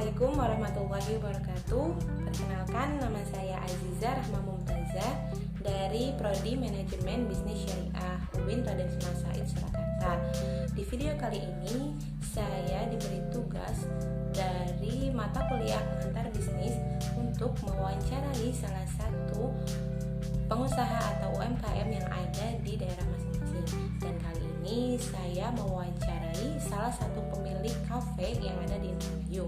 Assalamualaikum warahmatullahi wabarakatuh. Perkenalkan, nama saya Aziza Rahma Mumtazah dari Prodi Manajemen Bisnis Syariah UIN Raden Sunan Said Surakarta. Di video kali ini saya diberi tugas dari mata kuliah pengantar bisnis untuk mewawancarai salah satu pengusaha atau UMKM yang ada di daerah masing-masing. Dan kali ini saya mewawancarai salah satu pemilik kafe yang ada di Indramayu.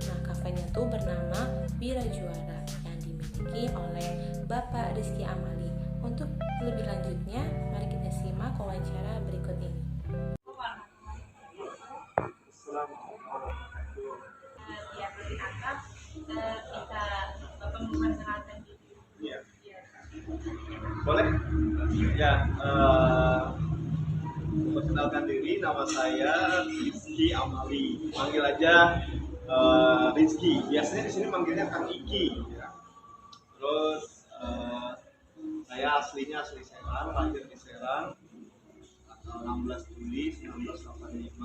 Nah, kafenya itu bernama Bira Juara yang dimiliki oleh Bapak Rizky Amali. Untuk lebih lanjutnya, mari kita simak wawancara berikut ini. Boleh? Ya, perkenalkan diri, nama saya Rizky Amali. Panggil aja Rizky. Biasanya di sini manggilnya Kang Iki. Ya. Terus saya asli Serang, lahir di Serang, tanggal 16 Juli 1985.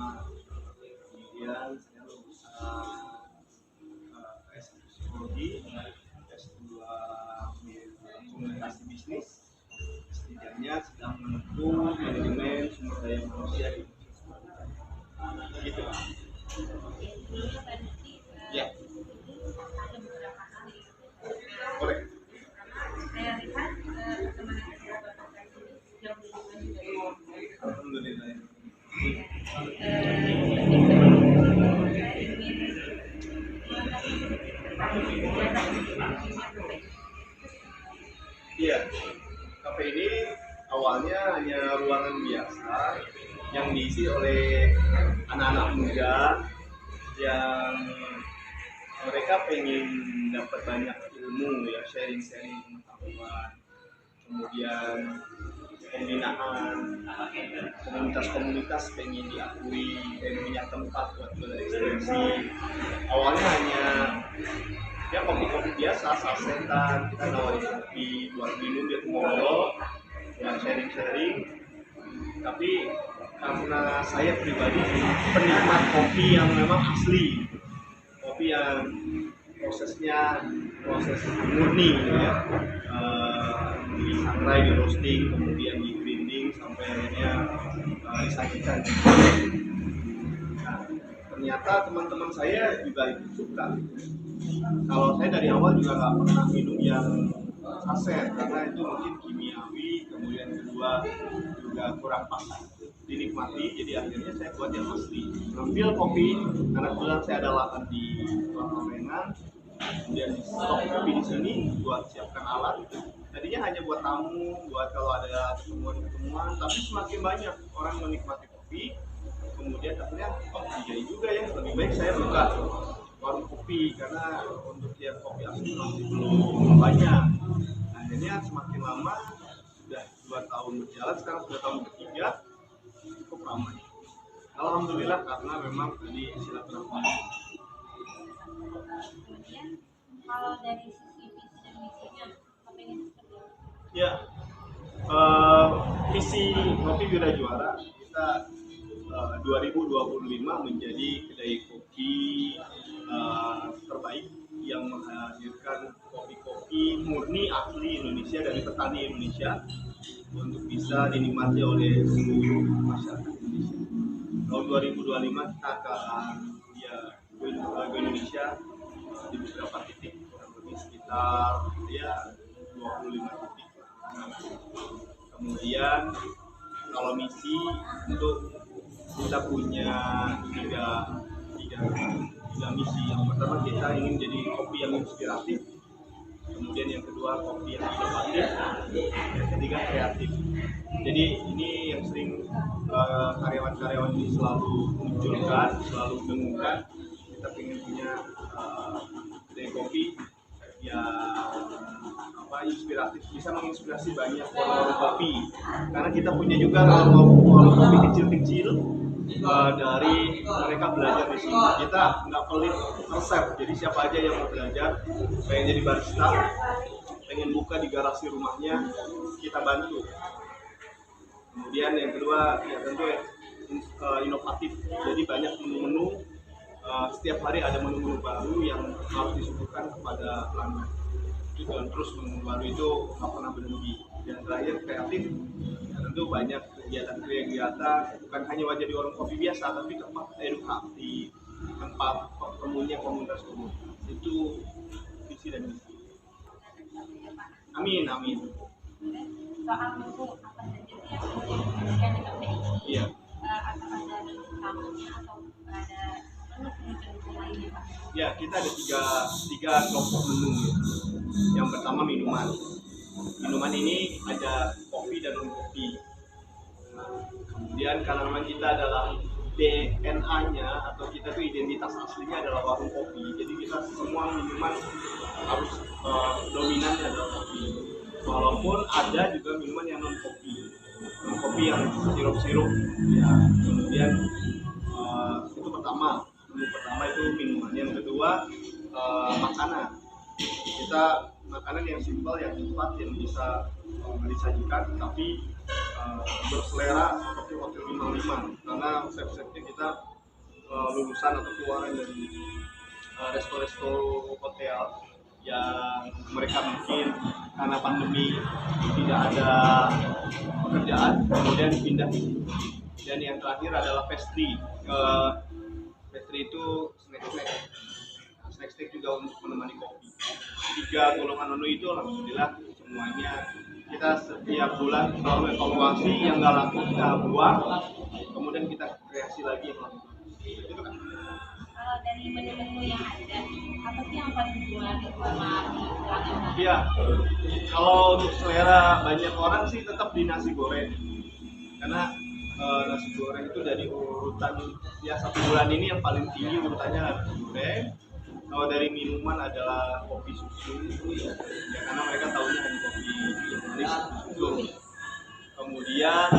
Kemudian saya lulusan S1 Psikologi, S2 Komunikasi Bisnis. S3-nya sedang menempuh manajemen sumber daya manusia di gitu. Ya. Boleh. Alhamdulillah. Iya, kafe ini awalnya hanya ruangan biasa yang diisi oleh anak-anak muda yang mereka pengen dapat banyak ilmu, ya, sharing-sharing pengetahuan, kemudian pembinaan komunitas-komunitas pengen diakui dan punya tempat buat berekspresi. Awalnya hanya ya kopi-kopi biasa, sasetan, kita nawarin kopi buat minum, biar ngobrol, buat sharing-sharing. Tapi karena saya pribadi penikmat kopi yang memang asli, kopi yang proses murni, ya, disangrai, di roasting, kemudian di grinding sampai akhirnya disajikan. Nah, ternyata teman-teman saya juga itu suka. Kalau saya dari awal juga nggak pernah minum yang saset karena itu mungkin kimiawi, kemudian kedua juga kurang pas dinikmati, jadi akhirnya saya buat yang asli. Ambil kopi karena kebetulan saya ada lahan di Pekalongan, kemudian stok kopi di sini buat siapkan alat. Tadinya hanya buat tamu, buat kalau ada pertemuan, tapi semakin banyak orang menikmati kopi, kemudian akhirnya iya juga ya, lebih baik saya buka warung kopi karena untuk yang kopi asli masih belum banyak. Nah, akhirnya semakin lama, sudah 2 tahun berjalan, sekarang sudah tahun ketiga, cukup ramai. Alhamdulillah karena memang tadi silaturahmi. Kemudian kalau dari sisi visi dan misinya, apa yang seperti apa? Ya, visi Kopi Bira Juara kita 2025 menjadi kedai kopi terbaik yang menghadirkan kopi-kopi murni asli Indonesia dari petani Indonesia untuk bisa dinikmati oleh seluruh masyarakat Indonesia. Tahun 2025 kita akan go Indonesia di beberapa titik, kurang lebih sekitar 25 titik. Kemudian kalau misi untuk kita punya tiga misi. Yang pertama, kita ingin jadi kopi yang inspiratif, kemudian yang kedua kopi yang inovatif, yang ketiga kreatif. Jadi ini yang sering karyawan-karyawan ini selalu munculkan, selalu dengungkan. Kita ingin punya kedai kopi yang inspiratif, bisa menginspirasi banyak warung kopi. Karena kita punya juga warung kopi kecil-kecil dari mereka belajar di sini. Kita nggak pelit resep, jadi siapa aja yang mau belajar, pengen jadi barista, pengen buka di garasi rumahnya, kita bantu. Kemudian yang kedua ya tentu inovatif, jadi banyak menu-menu setiap hari ada menu-menu baru yang harus disuguhkan kepada pelanggan. Itu dan terus menu baru itu nggak pernah berhenti. Dan terakhir kreatif, ya tentu banyak kegiatan-kegiatan bukan hanya wajah di warung kopi biasa, tapi tempat edukatif, tempat pertemuannya komunitas-komunitas. Itu visi dan misi. Amin, amin. Soal menu apa saja sih yang diberikan di kafe ini? Iya. Atau ada menu utamanya atau ada menu lainnya Pak? Ya, kita ada tiga kelompok menu. Yang pertama minuman. Minuman ini ada kopi dan non kopi. Kemudian karena memang kita adalah DNA-nya atau kita tuh identitas aslinya adalah warung kopi. Jadi kita semua minuman harus dominannya adalah kopi. Walaupun ada juga minuman yang non kopi yang sirup-sirup. Ya, kemudian itu pertama. Menu pertama itu minuman. Yang kedua makanan. Kita makanan yang simpel, yang cepat, yang bisa disajikan, tapi berselera seperti hotel bintang 5 karena chef-chefnya kita lulusan atau keluaran dari resto-resto hotel yang mereka mungkin karena pandemi tidak ada pekerjaan kemudian pindah. Dan yang terakhir adalah pastry. Pastry itu snack juga untuk menemani kopi. 3 golongan menu itu alhamdulillah semuanya kita setiap bulan selalu evaluasi yang nggak laku kita buang, kemudian kita kreasi lagi yang laku. Itu kan. Kalau dari menu-menu yang ada, apa sih yang paling dijual di pelanggan? Iya, kalau untuk selera banyak orang sih tetap di nasi goreng, karena nasi goreng itu dari urutan ya 1 bulan ini yang paling tinggi urutannya nasi goreng. Kalau dari minuman adalah kopi susu, ya karena mereka tahunya hanya kopi yang manis susu. Kemudian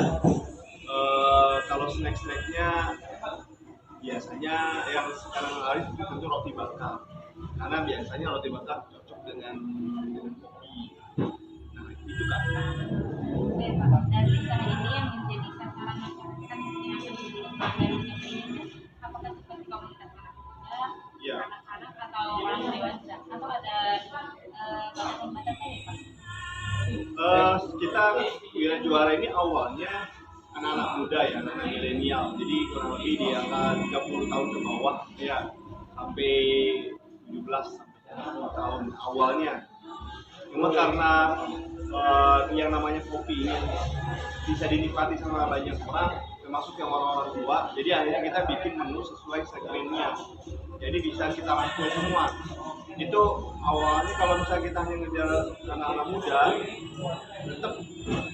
kalau snack-snacknya biasanya yang sekarang laris itu tentu roti bakar, karena biasanya roti bakar cocok dengan kopi. Nah itu kan. Oke Pak, dari sekarang ini yang menjadi sasaran masyarakat yang akan menjadi pelanggan kafe ini, apakah seperti komunitas anak muda, Ya. anak-anak atau orang dewasa, atau ada batasan-batasan ya Pak? Kita Wira Juara ini awalnya anak-anak muda ya, anak milenial. Jadi kurang lebih di angka 30 tahun ke bawah ya, sampai 17 sampai 20 tahun awalnya. Cuma karena yang namanya kopi ini bisa dinikmati sama banyak orang, termasuk yang orang-orang tua, jadi akhirnya kita bikin menu sesuai segmennya. Jadi bisa kita rangkul semua. Itu awalnya kalau misalnya kita hanya ngejar anak-anak muda, tetap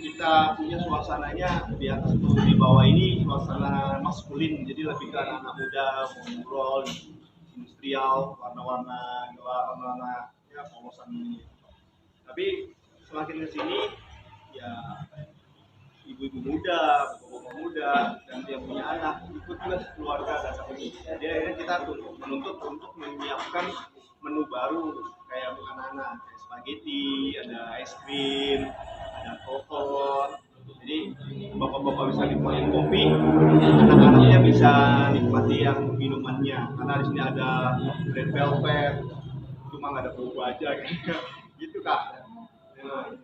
kita punya suasananya di atas tuh, di bawah ini suasana maskulin, jadi lebih ke anak-anak muda ngobrol, industrial, warna-warna ya polosan ini. Tapi semakin ke sini ya ibu-ibu muda, bapak-bapak muda, dan yang punya anak ikut juga keluarga datang ini. Jadi akhirnya kita menuntut untuk menyiapkan menu baru kayak untuk anak-anak, kayak spaghetti, ada es krim, ada kokor. Jadi bapak-bapak bisa nikmatin kopi, anak-anaknya bisa nikmati yang minumannya. Karena di sini ada red velvet, cuma nggak ada bumbu aja gitu kak. Nah.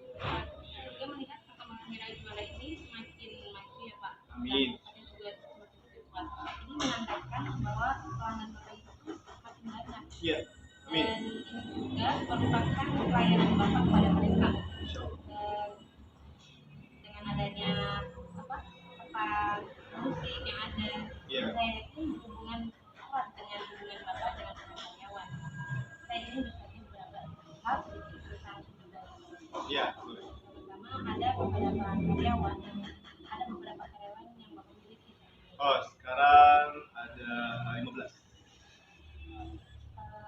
Dia melihat perkembangan Wira Juara ini semakin maju ya Pak. Amin. Dan juga semakin berkembang. Ini menandakan bahwa pelanggan Bapak itu semakin banyak. Iya. Amin. Dan ini juga merupakan pelayanan Bapak kepada mereka. Dan dengan adanya tempat musik yang ada, Iya. saya yakin hubungan erat dengan hubungan Bapak dengan karyawan. Saya ini misalnya beberapa hal di perusahaan juga. Iya. Pertama ada beberapa karyawan yang Bapak miliki. Oh, sekarang ada 15.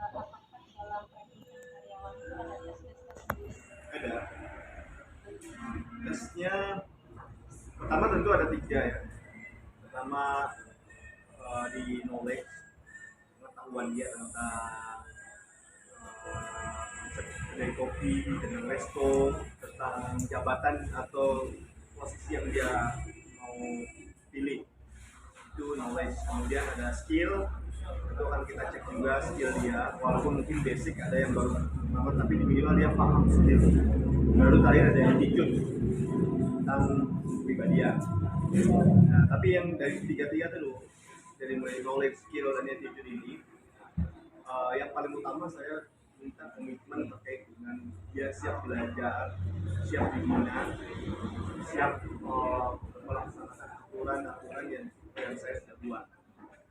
Apakah dalam rekrutmen karyawan itu ada tes-tes? Ada. Tesnya pertama tentu ada 3 ya. Pertama di knowledge, pengetahuan dia tentang kedai kopi, dengan resto, tentang jabatan atau posisi yang dia mau pilih. Itu knowledge. Kemudian ada skill, Itu akan kita cek juga skill dia, walaupun mungkin basic ada yang baru pertama, tapi minimal dia paham skill. Baru kalian ada attitude tentang kepribadian. Nah, tapi yang dari tiga-tiga tuh, dari mulai knowledge, skill, dan attitude ini, yang paling utama saya minta komitmen terkait dengan dia siap belajar, siap dibina, siap melaksanakan aturan-aturan yang saya sudah buat.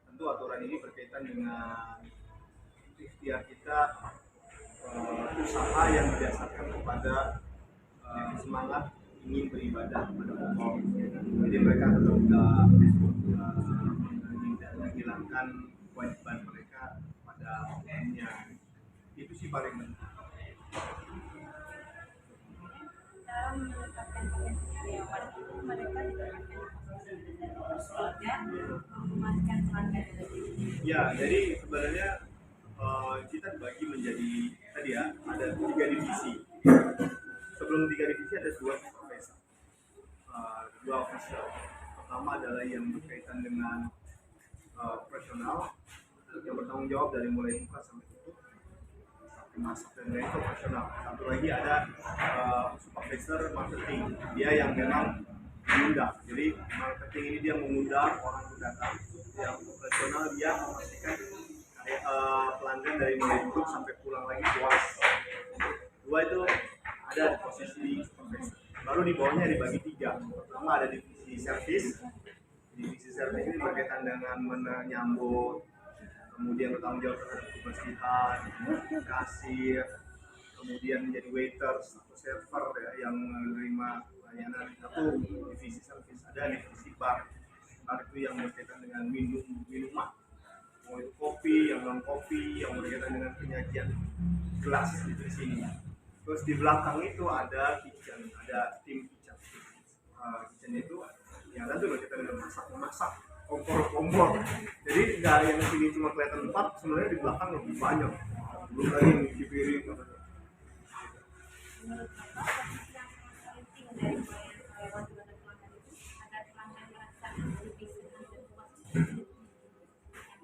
Tentu aturan ini berkaitan dengan ikhtiar kita, usaha yang didasarkan kepada semangat ingin beribadah kepada Allah. Jadi mereka tetap tidak menghilangkan kewajiban mereka pada Allahnya. Itu sih paling penting. Dalam menetapkan potensi karyawan itu mereka juga akan keluarga memanfaatkan pelanggan. Ya, jadi sebenarnya kita dibagi menjadi tadi ya, ada 3 divisi. Sebelum 3 divisi ada 2 supervisor, 2 officer. Pertama adalah yang berkaitan dengan operasional, yang bertanggung jawab dari mulai buka sampai tutup, masak dan lain itu operasional. Satu lagi ada supervisor marketing, dia yang memang mengundang. Jadi marketing ini dia mengundang orang untuk datang. Yang operasional dia memastikan pelanggan dari mulai duduk sampai pulang lagi puas. 2 itu ada di posisi supervisor. Lalu di bawahnya dibagi 3. Pertama ada divisi service. Divisi service ini berkaitan dengan menyambut, kemudian bertanggung jawab terhadap kebersihan, kasir, kemudian menjadi waiters atau server ya, yang menerima layanan. Satu divisi service, ada divisi bar. Bar itu yang berkaitan dengan minuman, mau itu kopi, yang non kopi, yang berkaitan dengan penyajian gelas di sini. Terus di belakang itu ada kitchen, ada tim kitchen. Kitchen itu yang tentu berkaitan dengan memasak, kompor. Jadi nggak yang sini cuma kelihatan 4, sebenarnya di belakang lebih banyak. Belum lagi yang di piring.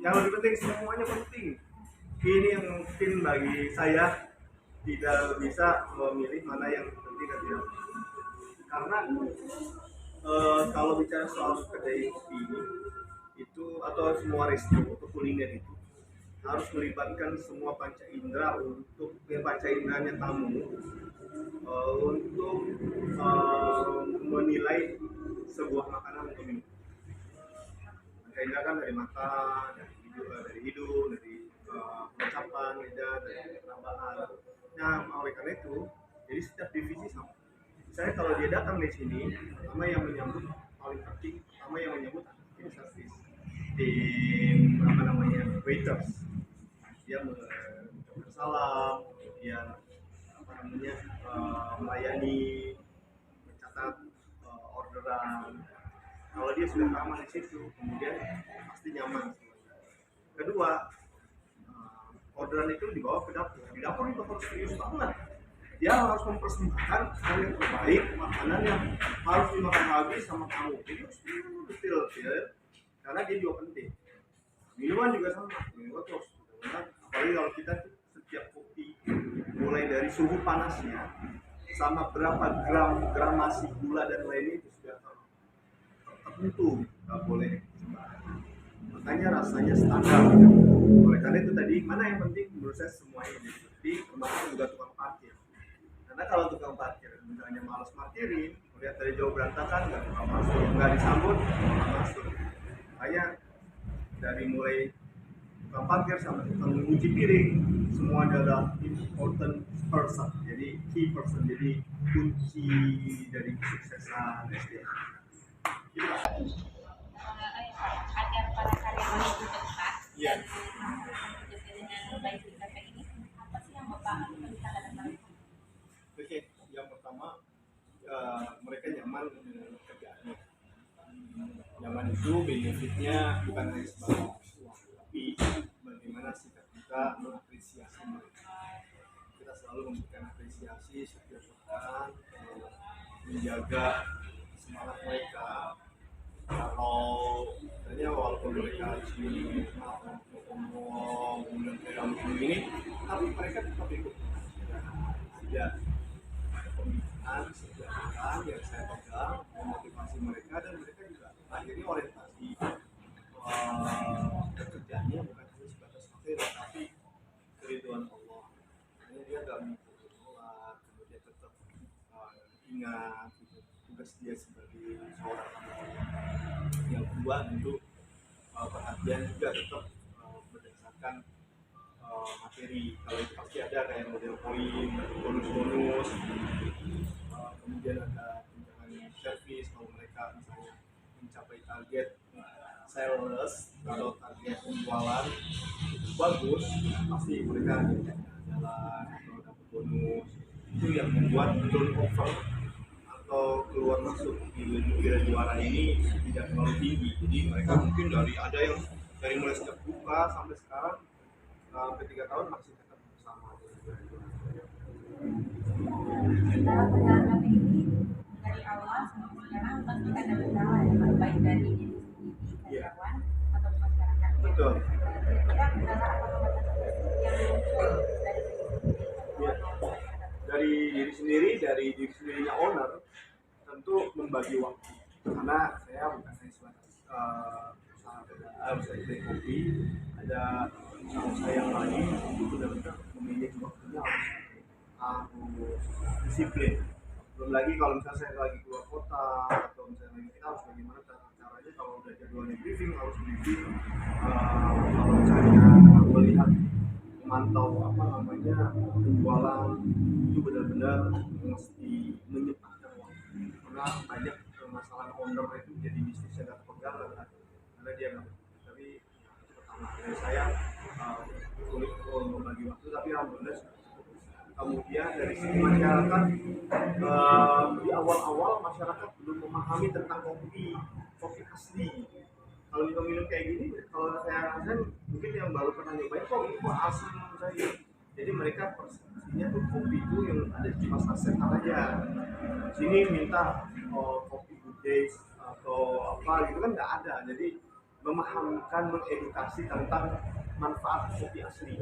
Yang lebih penting, semuanya penting. Ini yang mungkin bagi saya tidak bisa memilih mana yang penting dan tidak. Karena kalau bicara soal kedai kopi itu atau semua resto atau kuliner itu harus melibatkan semua panca indera untuk panca inderanya tamu untuk menilai sebuah makanan atau minuman. Panca indera kan dari mata, dari hidung, dari pencapan, lidah, dari perambahan. Nah, oleh karena itu, jadi setiap divisi sama. Misalnya kalau dia datang di sini, pertama yang menyambut paling penting, pertama yang menyambut tim service, tim waiters. Dia mengucapkan salam, kemudian melayani, mencatat orderan. Kalau dia sudah ramah di situ, kemudian pasti nyaman. Kedua, orderan itu dibawa ke dapur. Di dapur itu harus serius banget. Dia harus mempersembahkan hal yang terbaik, makanan yang harus dimakan habis sama kamu. Jadi harus detail, karena dia juga penting. Minuman juga sama, minuman terus. Apalagi kalau kita setiap kopi, mulai dari suhu panasnya, sama berapa gramasi gula dan lainnya itu sudah tertentu, nggak boleh sembarangan. Makanya rasanya standar. Oleh karena itu tadi, mana yang penting menurut saya semuanya. Jadi termasuk juga tukang parkir. Karena kalau tukang parkir misalnya malas parkirin, melihat dari jauh berantakan, nggak masuk, nggak disambut, nggak masuk. Makanya dari mulai tukang parkir sampai tukang mencuci piring, semua adalah important person, jadi key person, jadi kunci dari kesuksesan SDM. Agar para karyawan itu betah dan bekerja dengan baik di KP ini, apa sih yang Bapak minta dari mereka? Oke, yang pertama mereka nyaman dengan kerjaannya. Nyaman itu benefitnya bukan hanya sebagai uang, tapi bagaimana sikap kita mengapresiasi mereka. Kita selalu memberikan apresiasi setiap pekan, menjaga semangat mereka. Kalau sebenarnya walaupun mereka di sini ngomong kemudian kayak begini, tapi mereka tetap ikut. Ya, pembinaan sejarah yang saya pegang memotivasi mereka, dan mereka juga akhirnya orientasi kerjanya bukan hanya sebatas materi tapi keriduan Allah. Makanya dia nggak mengikuti sholat, kemudian tetap ingat gitu, tugas dia sebagai seorang yang kedua tentu perhatian juga tetap berdasarkan materi. Kalau itu pasti ada kayak model poin, bonus-bonus, kemudian ada tunjangan servis kalau mereka misalnya mencapai target sales atau target penjualan itu bagus, pasti mereka jalan atau dapat bonus. Itu yang membuat turnover atau keluar masuk di liga juara ini tidak terlalu tinggi. Jadi mereka mungkin ada yang dari mulai sejak buka sampai sekarang sampai 3 tahun masih tetap bersama. Dalam perjalanan ini dari awal sampai sekarang pasti ada kendala ya, baik dari diri sendiri, karyawan atau masyarakat. Betul. Kira-kira kendala apa yang muncul dari diri sendiri? Ya. Dari diri sendirinya owner tentu membagi waktu, karena saya bukan hanya sebatas usaha kedai kopi, ada usaha yang lain itu benar-benar memilih waktunya harus disiplin. Belum lagi kalau misalnya saya lagi keluar kota atau misalnya lagi kita harus bagaimana caranya kalau udah jadwalnya briefing harus briefing. Kalau misalnya melihat memantau penjualan itu benar-benar mesti menyempatkan waktu, karena banyak permasalahan owner itu jadi bisnisnya nggak terpegang karena dia nggak. Tapi itu pertama dari saya sulit untuk membagi waktu, tapi alhamdulillah. Kemudian dari segi masyarakat, di awal-awal masyarakat belum memahami tentang kopi asli. Kalau minum kayak gini, kalau saya rasain mungkin yang baru pernah nyobain kok ini kok asam saya. Jadi mereka persepsinya tuh kopi itu yang ada cuma sasetan aja. Sini minta kopi good days atau apa gitu kan nggak ada. Jadi memahamkan, mengedukasi tentang manfaat kopi asli.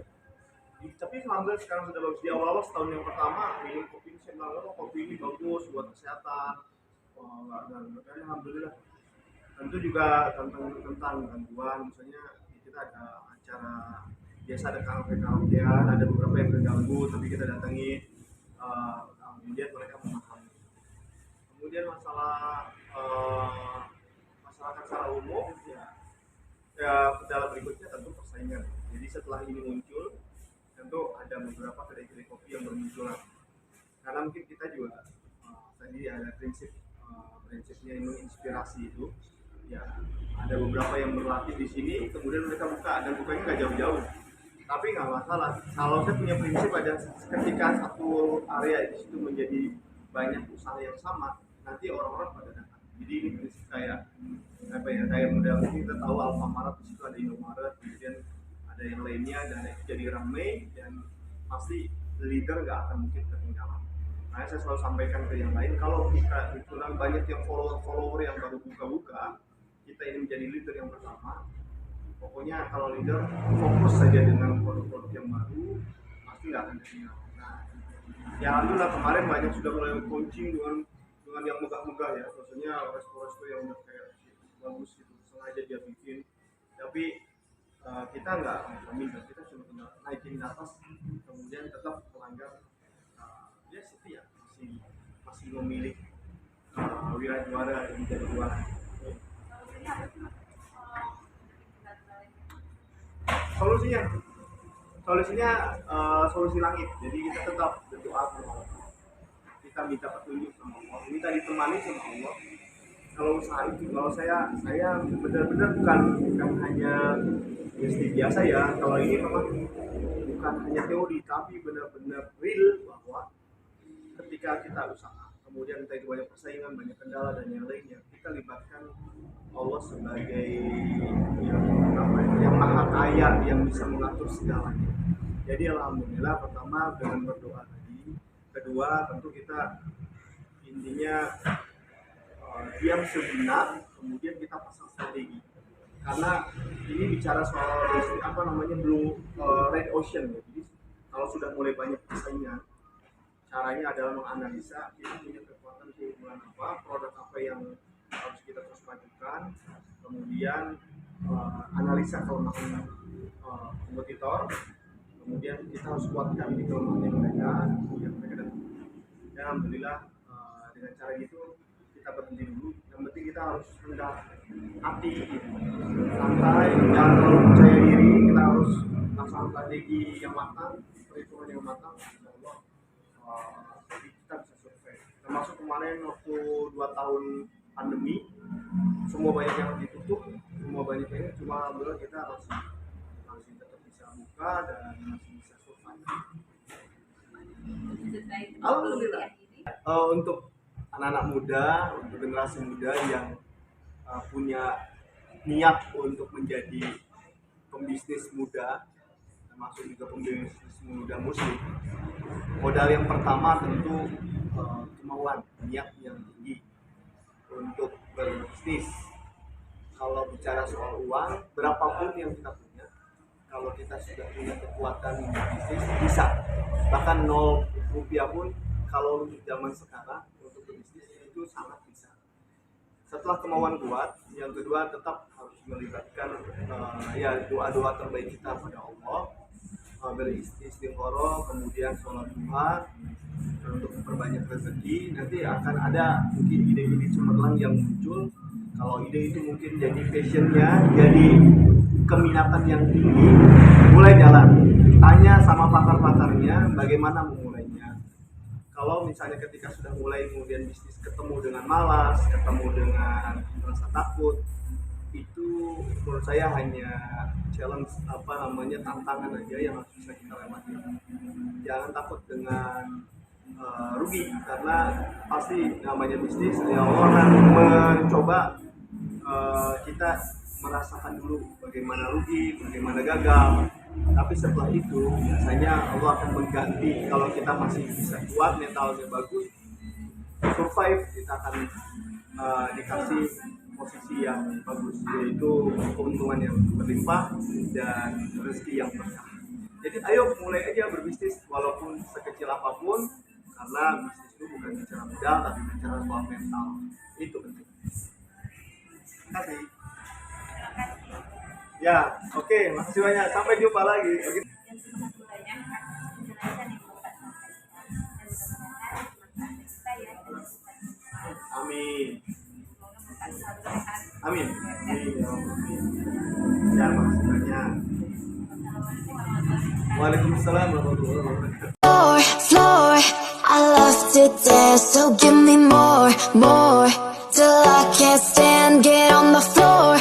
Tapi alhamdulillah sekarang sudah bagus. Di awal-awal setahun yang pertama minum kopi ini, saya bilang kopi ini bagus buat kesehatan. Dan alhamdulillah. Tentu juga tentang gangguan, misalnya kita ada acara biasa, ada karaokean, ada beberapa yang terganggu tapi kita datangi, kemudian mereka memahami. Kemudian masalah masyarakat secara umum ya kendala berikutnya tentu persaingan. Jadi setelah ini muncul tentu ada beberapa kedai-kedai kopi yang bermunculan, karena mungkin kita juga tadi ada prinsipnya menginspirasi itu ya. Ada beberapa yang berlatih di sini kemudian mereka buka, dan bukanya nggak jauh-jauh, tapi nggak masalah. Kalau saya punya prinsip, ada ketika satu area di situ menjadi banyak usaha yang sama, nanti orang-orang pada datang. Jadi ini prinsip kayak model kita tahu Alfamart, di situ ada Indomaret, kemudian ada yang lainnya, dan itu jadi ramai dan pasti leader nggak akan mungkin ketinggalan. Nah, saya selalu sampaikan ke yang lain, kalau kita kurang banyak yang follower yang baru buka-buka, kita ini menjadi leader yang pertama. Pokoknya kalau leader fokus saja dengan produk-produk yang baru, pasti nggak akan ketinggalan. Nah, ya alhamdulillah kemarin banyak sudah mulai coaching dengan yang megah-megah ya, maksudnya resto-resto yang udah kayak bagus gitu, sengaja dia bikin, tapi kita nggak minta, kita cuma naikin di atas, kemudian tetap pelanggan dia setia, masih memilih wilayah juara yang menjadi juara. Solusinya solusi langit. Jadi kita tetap berdoa sama Allah, kita minta petunjuk sama Allah, minta ditemani sama Allah. Kalau usaha itu, kalau saya benar-benar bukan hanya mesti biasa ya. Kalau ini memang bukan hanya teori, tapi benar-benar real, bahwa ketika kita usaha, kemudian kita itu banyak persaingan, banyak kendala dan yang lainnya, kita libatkan Allah sebagai yang maha kaya, yang bisa mengatur segalanya. Jadi alhamdulillah, pertama dengan berdoa tadi, kedua tentu kita intinya diam sejenak, kemudian kita pasang strategi. karena ini bicara soal blue red ocean ya. Jadi kalau sudah mulai banyak persaingan, caranya adalah menganalisa kita punya kekuatan keunggulan apa, produk apa yang harus kita terus majukan, kemudian analisa kelemahan kompetitor, kemudian kita harus kuatkan di kelemahan mereka, kemudian mereka dan alhamdulillah dengan cara gitu kita berhenti dulu. Yang penting kita harus rendah hati, santai, jangan terlalu percaya diri. Kita harus laksanakan strategi yang matang, perhitungan yang matang. Insyaallah jadi kita bisa survive. Termasuk kemarin waktu 2 tahun pandemi, semua banyak yang ditutup, semua banyak yang cuma alhamdulillah kita masih tetap bisa buka dan masih bisa survive. Alhamdulillah. Untuk anak-anak muda, untuk generasi muda yang punya niat untuk menjadi pembisnis muda, termasuk juga pembisnis muda muslim, modal yang pertama tentu kemauan, niat yang tinggi untuk berbisnis. Kalau bicara soal uang, berapapun yang kita punya, kalau kita sudah punya kekuatan bisnis, bisa. Bahkan 0 rupiah pun kalau untuk zaman sekarang untuk berbisnis itu sangat bisa. Setelah kemauan kuat, yang kedua tetap harus melibatkan doa-doa terbaik kita pada Allah, beristighfar, kemudian sholat duha untuk memperbanyak rezeki. Nanti akan ada mungkin ide-ide cemerlang yang muncul. Kalau ide itu mungkin jadi passionnya, jadi keminatan yang tinggi, mulai jalan. Tanya sama pakar-pakarnya bagaimana memulainya. Kalau misalnya ketika sudah mulai kemudian bisnis ketemu dengan malas, ketemu dengan merasa takut, itu menurut saya hanya challenge tantangan aja yang harus bisa kita lewati. Jangan takut dengan rugi, karena pasti namanya bisnis ya orang mencoba, kita merasakan dulu bagaimana rugi, bagaimana gagal. Tapi setelah itu biasanya Allah akan mengganti. Kalau kita masih bisa kuat, mentalnya bagus, survive, kita akan dikasih posisi yang bagus, yaitu keuntungan yang berlimpah dan rezeki yang berkah. Jadi ayo mulai aja berbisnis walaupun sekecil apapun, karena bisnis itu bukan bicara modal tapi bicara soal mental. Itu penting. Terima kasih. Ya, oke, makasih banyak. Sampai jumpa lagi. Oke. Amin. Amin. Ya, makasih banyak. Waalaikumsalam warahmatullahi wabarakatuh. Floor, I love to dance, so give me more till I can't stand. Get on the floor,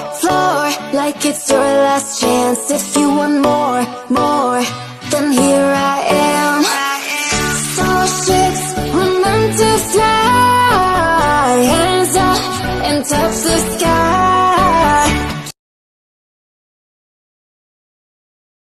like it's your last chance. If you want more.